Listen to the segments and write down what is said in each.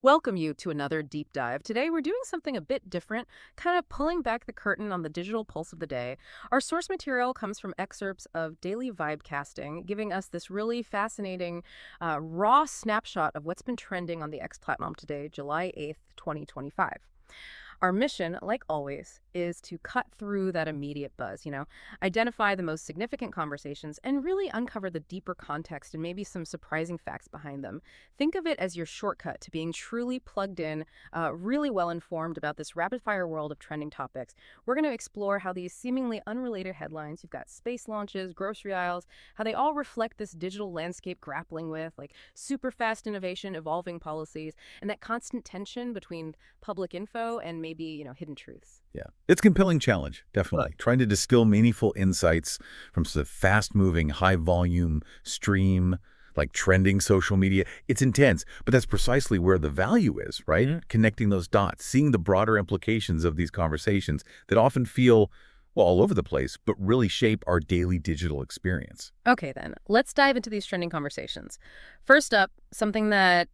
Welcome you to another deep dive. Today we're doing something a bit different, kind of pulling back the curtain on the digital pulse of the day. Our source material comes from excerpts of Daily Vibecasting, giving us this really fascinating, raw snapshot of what's been trending on the X platform today, July 8th, 2025. Our mission, like always, is to cut through that immediate buzz, identify the most significant conversations and really uncover the deeper context and maybe some surprising facts behind them. Think of it as your shortcut to being truly plugged in, really well informed about this rapid fire world of trending topics. We're going to explore how these seemingly unrelated headlines, you've got space launches, grocery aisles, how they all reflect this digital landscape grappling with like super fast innovation, evolving policies, and that constant tension between public info and maybe, hidden truths. Yeah, it's a compelling challenge, definitely. Trying to distill meaningful insights from sort of fast-moving, high-volume stream, like trending social media. It's intense, but that's precisely where the value is, right? Connecting those dots, seeing the broader implications of these conversations that often feel, well, all over the place, but really shape our daily digital experience. Okay, then, let's dive into these trending conversations. First up, something that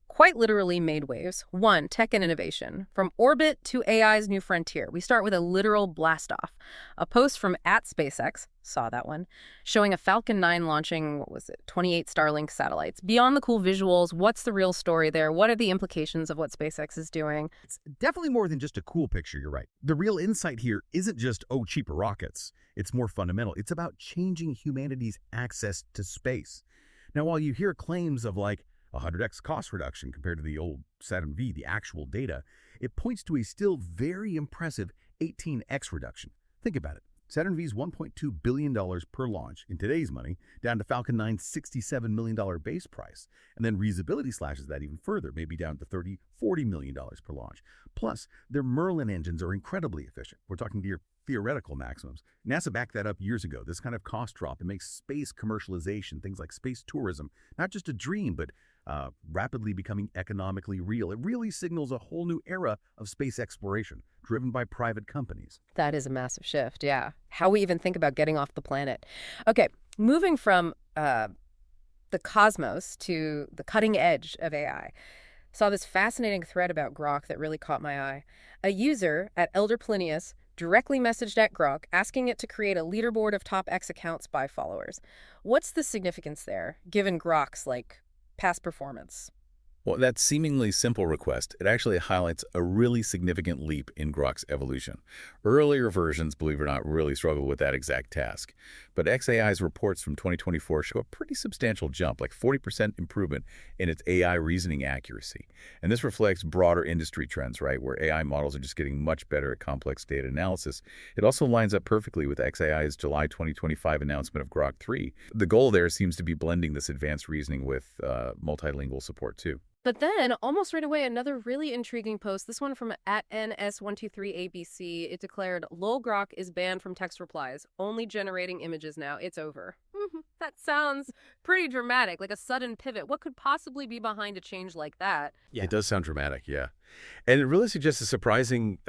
quite literally made waves. One, tech and innovation. From orbit to AI's new frontier. We start with a literal blast-off. A post from @SpaceX, saw that one, showing a Falcon 9 launching, 28 Starlink satellites. Beyond the cool visuals, what's the real story there? What are the implications of what SpaceX is doing? It's definitely more than just a cool picture, you're right. The real insight here isn't just, oh, cheaper rockets. It's more fundamental. It's about changing humanity's access to space. Now, while you hear claims of like 100x cost reduction compared to the old Saturn V, the actual data, it points to a still very impressive 18x reduction. Think about it. Saturn V's $1.2 billion per launch in today's money, down to Falcon 9's $67 million base price. And then reusability slashes that even further, maybe down to $30, $40 million per launch. Plus, their Merlin engines are incredibly efficient. We're talking near theoretical maximums. NASA backed that up years ago. This kind of cost drop, it makes space commercialization, things like space tourism, not just a dream, but rapidly becoming economically real. It really signals a whole new era of space exploration, driven by private companies. That is a massive shift, yeah. How we even think about getting off the planet. Okay, moving from the cosmos to the cutting edge of AI. Saw this fascinating thread about Grok that really caught my eye. A user at Elder Plinius directly messaged at Grok asking it to create a leaderboard of top X accounts by followers. What's the significance there, given Grok's, past performance? Well, that seemingly simple request, it actually highlights a really significant leap in Grok's evolution. Earlier versions, believe it or not, really struggled with that exact task. But xAI's reports from 2024 show a pretty substantial jump, like 40% improvement in its AI reasoning accuracy. And this reflects broader industry trends, right, where AI models are just getting much better at complex data analysis. It also lines up perfectly with xAI's July 2025 announcement of Grok 3. The goal there seems to be blending this advanced reasoning with multilingual support, too. But then, almost right away, another really intriguing post, this one from @NS123ABC, it declared, "Lol Grok is banned from text replies, only generating images now, it's over." That sounds pretty dramatic, like a sudden pivot. What could possibly be behind a change like that? Yeah. It does sound dramatic, yeah. And it really suggests a surprising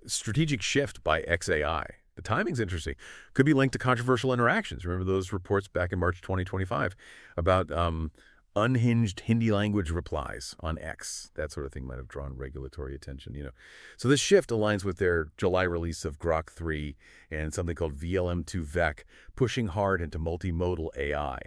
strategic shift by xAI. The timing's interesting. Could be linked to controversial interactions. Remember those reports back in March 2025 about unhinged Hindi language replies on X. That sort of thing might have drawn regulatory attention. So this shift aligns with their July release of Grok 3 and something called VLM2 Vec, pushing hard into multimodal AI,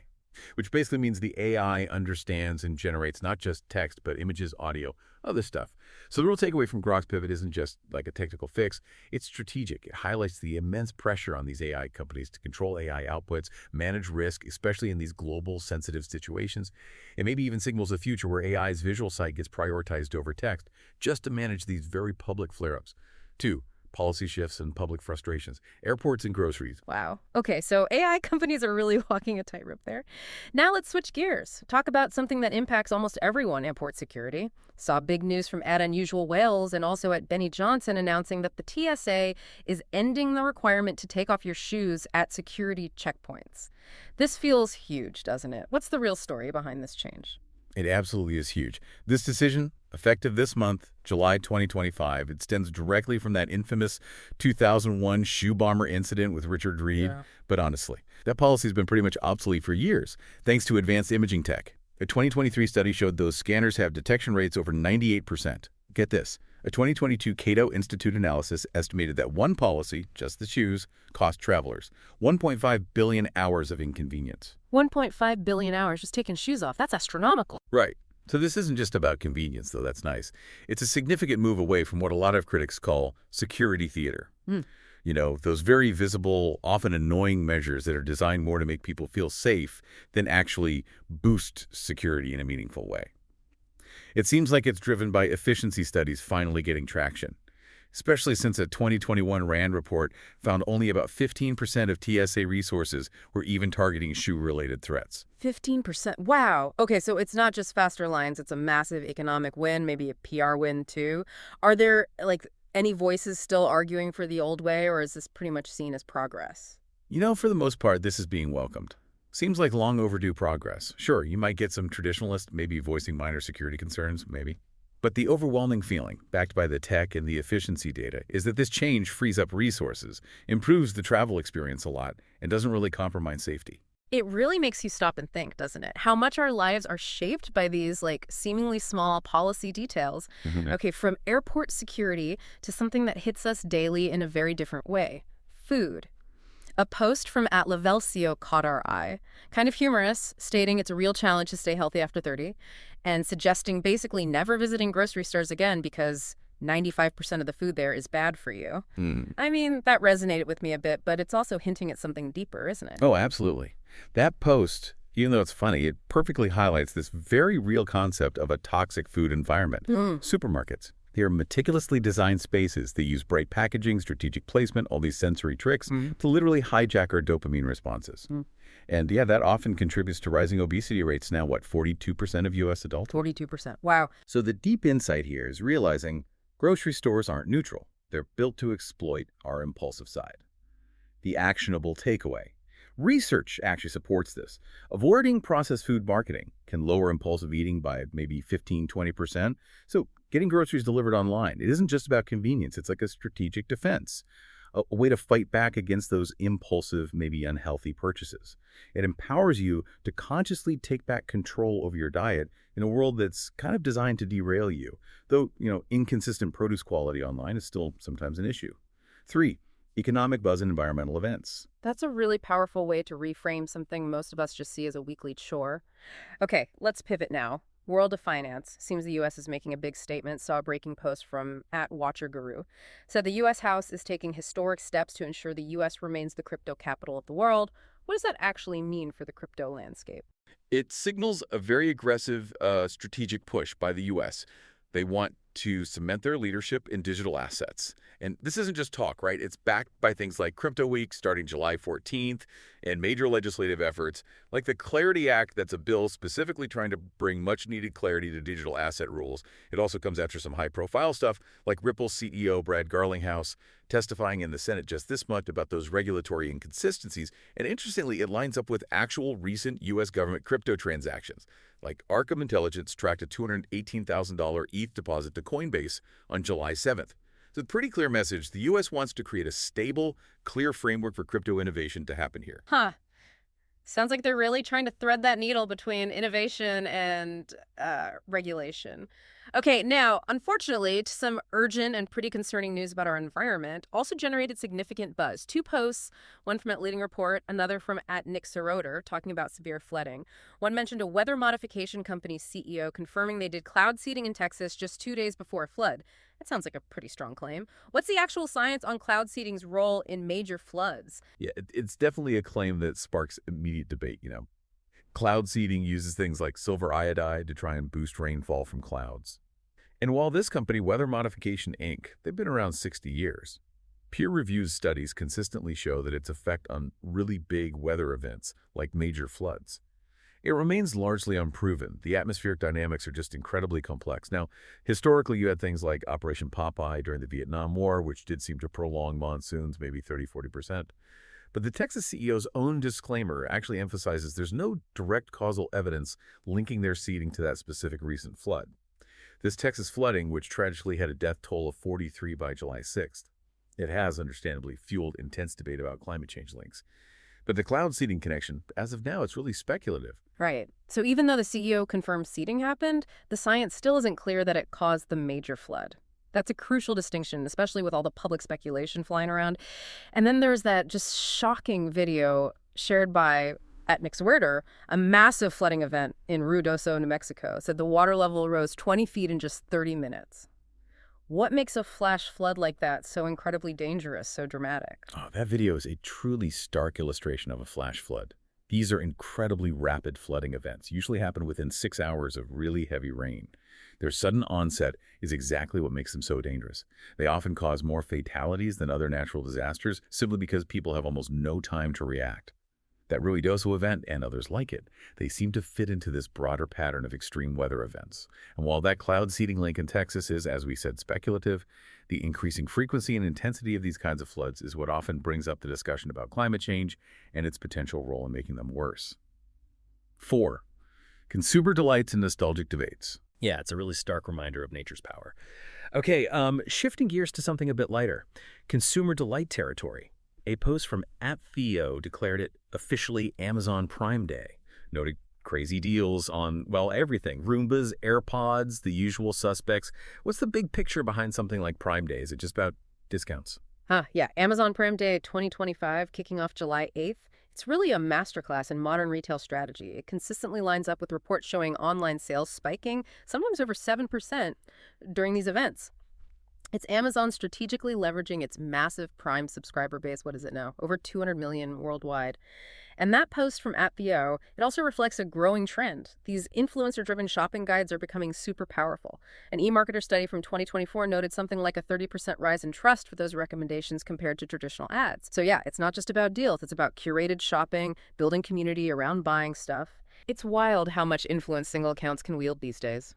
which basically means the AI understands and generates not just text, but images, audio, other stuff. So the real takeaway from Grok's pivot isn't just like a technical fix, it's strategic. It highlights the immense pressure on these AI companies to control AI outputs, manage risk, especially in these global sensitive situations. It maybe even signals a future where AI's visual sight gets prioritized over text just to manage these very public flare-ups. 2, policy shifts and public frustrations, airports and groceries. Wow. Okay, so AI companies are really walking a tightrope there. Now let's switch gears. Talk about something that impacts almost everyone, airport security. Saw big news from @Unusual Whales and also at Benny Johnson announcing that the TSA is ending the requirement to take off your shoes at security checkpoints. This feels huge, doesn't it? What's the real story behind this change? It absolutely is huge. This decision, effective this month, July 2025, it stems directly from that infamous 2001 shoe bomber incident with Richard Reed. Yeah. But honestly, that policy has been pretty much obsolete for years, thanks to advanced imaging tech. A 2023 study showed those scanners have detection rates over 98%. Get this. A 2022 Cato Institute analysis estimated that one policy, just the shoes, cost travelers 1.5 billion hours of inconvenience. 1.5 billion hours just taking shoes off. That's astronomical. Right. So this isn't just about convenience, though. That's nice. It's a significant move away from what a lot of critics call security theater. You know, those very visible, often annoying measures that are designed more to make people feel safe than actually boost security in a meaningful way. It seems like it's driven by efficiency studies finally getting traction, especially since a 2021 RAND report found only about 15% of TSA resources were even targeting shoe-related threats. 15%. Wow. Okay, so it's not just faster lines. It's a massive economic win, maybe a PR win too. Are there, any voices still arguing for the old way, or is this pretty much seen as progress? You know, for the most part, this is being welcomed. Seems like long overdue progress. Sure, you might get some traditionalists maybe voicing minor security concerns, maybe. But the overwhelming feeling, backed by the tech and the efficiency data, is that this change frees up resources, improves the travel experience a lot, and doesn't really compromise safety. It really makes you stop and think, doesn't it? How much our lives are shaped by these, seemingly small policy details. Okay, from airport security to something that hits us daily in a very different way. Food. A post from @Lavelcio caught our eye. Kind of humorous, stating it's a real challenge to stay healthy after 30, and suggesting basically never visiting grocery stores again because 95% of the food there is bad for you. I mean, that resonated with me a bit, but it's also hinting at something deeper, isn't it? Oh, absolutely. That post, even though it's funny, it perfectly highlights this very real concept of a toxic food environment. Supermarkets. They are meticulously designed spaces that use bright packaging, strategic placement, all these sensory tricks to literally hijack our dopamine responses. And yeah, that often contributes to rising obesity rates now, 42% of U.S. adults? 42%. Wow. So the deep insight here is realizing grocery stores aren't neutral. They're built to exploit our impulsive side. The actionable takeaway. Research actually supports this. Avoiding processed food marketing can lower impulsive eating by maybe 15–20%. So getting groceries delivered online, it isn't just about convenience. It's like a strategic defense, a way to fight back against those impulsive, maybe unhealthy purchases. It empowers you to consciously take back control over your diet in a world that's kind of designed to derail you, though, inconsistent produce quality online is still sometimes an issue. 3, economic buzz and environmental events. That's a really powerful way to reframe something most of us just see as a weekly chore. Okay, let's pivot now. World of Finance. Seems the U.S. is making a big statement. Saw a breaking post from @WatcherGuru. Said the U.S. House is taking historic steps to ensure the U.S. remains the crypto capital of the world. What does that actually mean for the crypto landscape? It signals a very aggressive strategic push by the U.S. They want to cement their leadership in digital assets. And this isn't just talk, right? It's backed by things like Crypto Week starting July 14th and major legislative efforts like the Clarity Act. That's a bill specifically trying to bring much-needed clarity to digital asset rules. It also comes after some high-profile stuff like Ripple's CEO Brad Garlinghouse testifying in the Senate just this month about those regulatory inconsistencies. And interestingly, it lines up with actual recent U.S. government crypto transactions. Like Arkham Intelligence tracked a $218,000 ETH deposit to Coinbase on July 7th. So, pretty clear message. The U.S. wants to create a stable, clear framework for crypto innovation to happen here. Huh. Sounds like they're really trying to thread that needle between innovation and regulation. Okay, now, unfortunately, some urgent and pretty concerning news about our environment also generated significant buzz. 2 posts, one from @Leading Report, another from @NickSoroder, talking about severe flooding. One mentioned a weather modification company's CEO confirming they did cloud seeding in Texas just 2 days before a flood. That sounds like a pretty strong claim. What's the actual science on cloud seeding's role in major floods? Yeah, it's definitely a claim that sparks immediate debate, Cloud seeding uses things like silver iodide to try and boost rainfall from clouds. And while this company, Weather Modification Inc., they've been around 60 years, peer-reviewed studies consistently show that its effect on really big weather events like major floods. It remains largely unproven. The atmospheric dynamics are just incredibly complex. Now, historically, you had things like Operation Popeye during the Vietnam War, which did seem to prolong monsoons, maybe 30–40%. But the Texas CEO's own disclaimer actually emphasizes there's no direct causal evidence linking their seeding to that specific recent flood. This Texas flooding, which tragically had a death toll of 43 by July 6th, it has understandably fueled intense debate about climate change links. But the cloud seeding connection, as of now, it's really speculative. Right. So even though the CEO confirmed seeding happened, the science still isn't clear that it caused the major flood. That's a crucial distinction, especially with all the public speculation flying around. And then there's that just shocking video shared by at Nixwerder, a massive flooding event in Ruidoso, New Mexico. Said the water level rose 20 feet in just 30 minutes. What makes a flash flood like that so incredibly dangerous, so dramatic? Oh, that video is a truly stark illustration of a flash flood. These are incredibly rapid flooding events, usually happen within 6 hours of really heavy rain. Their sudden onset is exactly what makes them so dangerous. They often cause more fatalities than other natural disasters simply because people have almost no time to react. That Ruidoso event and others like it, they seem to fit into this broader pattern of extreme weather events. And while that cloud seeding link in Texas is, as we said, speculative, the increasing frequency and intensity of these kinds of floods is what often brings up the discussion about climate change and its potential role in making them worse. 4. Consumer delights and nostalgic debates. Yeah, it's a really stark reminder of nature's power. Okay, shifting gears to something a bit lighter. Consumer delight territory. A post from @Theo declared it officially Amazon Prime Day, noted crazy deals on, well, everything. Roombas, AirPods, the usual suspects. What's the big picture behind something like Prime Day? Is it just about discounts? Yeah, Amazon Prime Day 2025, kicking off July 8th. It's really a masterclass in modern retail strategy. It consistently lines up with reports showing online sales spiking, sometimes over 7% during these events. It's Amazon strategically leveraging its massive Prime subscriber base. What is it now? Over 200 million worldwide. And that post from @Theo, it also reflects a growing trend. These influencer-driven shopping guides are becoming super powerful. An eMarketer study from 2024 noted something like a 30% rise in trust for those recommendations compared to traditional ads. So yeah, it's not just about deals. It's about curated shopping, building community around buying stuff. It's wild how much influence single accounts can wield these days.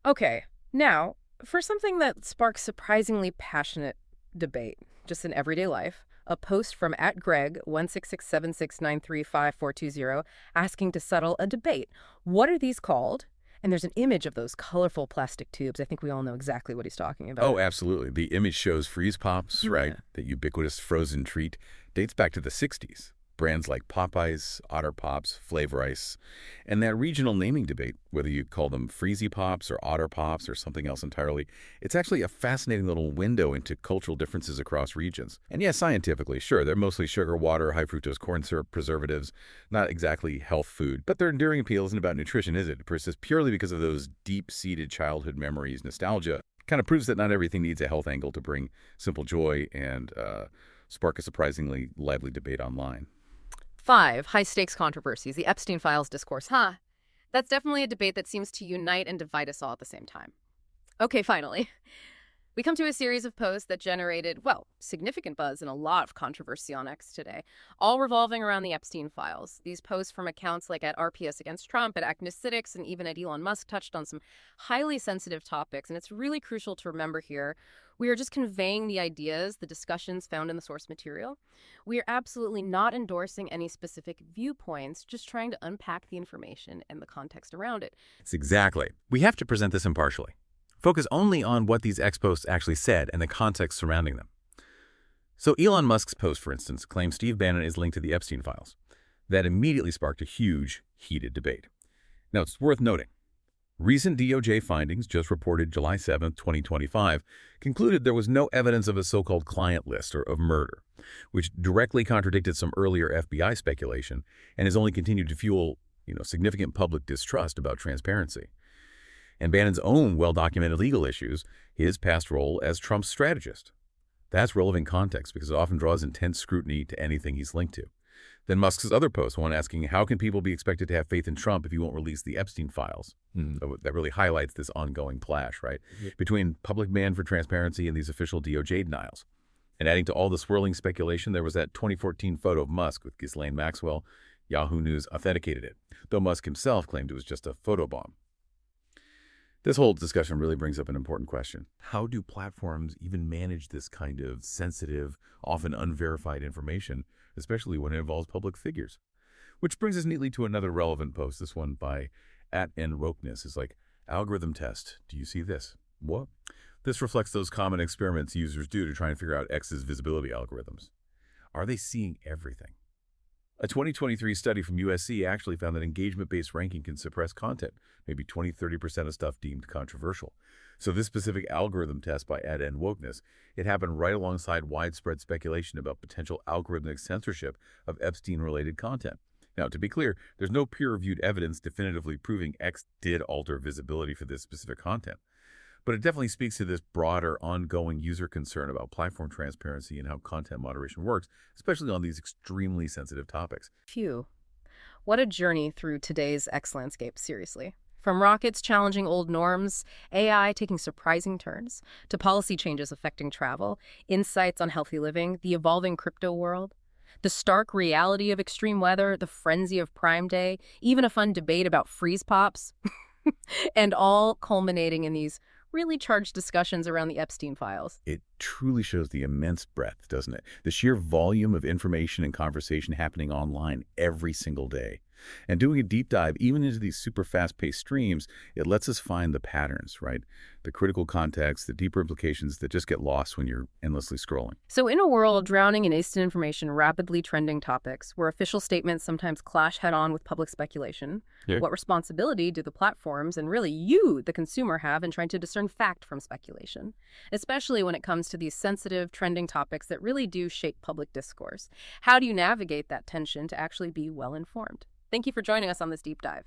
Okay, now, for something that sparks surprisingly passionate debate, just in everyday life, a post from @Greg 16676935420 asking to settle a debate. What are these called? And there's an image of those colorful plastic tubes. I think we all know exactly what he's talking about. Oh, absolutely. The image shows Freeze Pops, right? That ubiquitous frozen treat dates back to the 60s. Brands like Popeyes, Otter Pops, Flavor Ice, and that regional naming debate, whether you call them Freezy Pops or Otter Pops or something else entirely, it's actually a fascinating little window into cultural differences across regions. And yeah, scientifically, sure, they're mostly sugar, water, high fructose corn syrup, preservatives, not exactly health food, but their enduring appeal isn't about nutrition, is it? It persists purely because of those deep-seated childhood memories, nostalgia. Kind of proves that not everything needs a health angle to bring simple joy and spark a surprisingly lively debate online. 5, high-stakes controversies, the Epstein Files discourse. That's definitely a debate that seems to unite and divide us all at the same time. Okay, finally. We come to a series of posts that generated, well, significant buzz and a lot of controversy on X today, all revolving around the Epstein Files. These posts from accounts like @RPS Against Trump, @Agnostics, and even @Elon Musk touched on some highly sensitive topics, and it's really crucial to remember here, we are just conveying the ideas, the discussions found in the source material. We are absolutely not endorsing any specific viewpoints, just trying to unpack the information and the context around it. It's exactly. We have to present this impartially. Focus only on what these X posts actually said and the context surrounding them. So Elon Musk's post, for instance, claims Steve Bannon is linked to the Epstein Files. That immediately sparked a huge, heated debate. Now, it's worth noting, recent DOJ findings, just reported July 7, 2025, concluded there was no evidence of a so-called client list or of murder, which directly contradicted some earlier FBI speculation and has only continued to fuel, significant public distrust about transparency. And Bannon's own well-documented legal issues, his past role as Trump's strategist. That's relevant context because it often draws intense scrutiny to anything he's linked to. Then Musk's other post, one asking, how can people be expected to have faith in Trump if he won't release the Epstein Files? So that really highlights this ongoing clash, right, between public demand for transparency and these official DOJ denials. And adding to all the swirling speculation, there was that 2014 photo of Musk with Ghislaine Maxwell. Yahoo News authenticated it, though Musk himself claimed it was just a photobomb. This whole discussion really brings up an important question. How do platforms even manage this kind of sensitive, often unverified information, especially when it involves public figures? Which brings us neatly to another relevant post, this one by @NRokeness. It's like, algorithm test. Do you see this? What? This reflects those common experiments users do to try and figure out X's visibility algorithms. Are they seeing everything? A 2023 study from USC actually found that engagement-based ranking can suppress content, maybe 20–30% of stuff deemed controversial. So this specific algorithm test by Ad and Wokeness, it happened right alongside widespread speculation about potential algorithmic censorship of Epstein-related content. Now, to be clear, there's no peer-reviewed evidence definitively proving X did alter visibility for this specific content. But it definitely speaks to this broader, ongoing user concern about platform transparency and how content moderation works, especially on these extremely sensitive topics. Phew. What a journey through today's X landscape, seriously. From rockets challenging old norms, AI taking surprising turns, to policy changes affecting travel, insights on healthy living, the evolving crypto world, the stark reality of extreme weather, the frenzy of Prime Day, even a fun debate about freeze pops, and all culminating in these really charged discussions around the Epstein files. It truly shows the immense breadth, doesn't it? The sheer volume of information and conversation happening online every single day. And doing a deep dive even into these super fast-paced streams, it lets us find the patterns, right? The critical context, the deeper implications that just get lost when you're endlessly scrolling. So in a world drowning in instant information, rapidly trending topics, where official statements sometimes clash head-on with public speculation, what responsibility do the platforms and really you, the consumer, have in trying to discern fact from speculation? Especially when it comes to these sensitive, trending topics that really do shape public discourse. How do you navigate that tension to actually be well-informed? Thank you for joining us on this deep dive.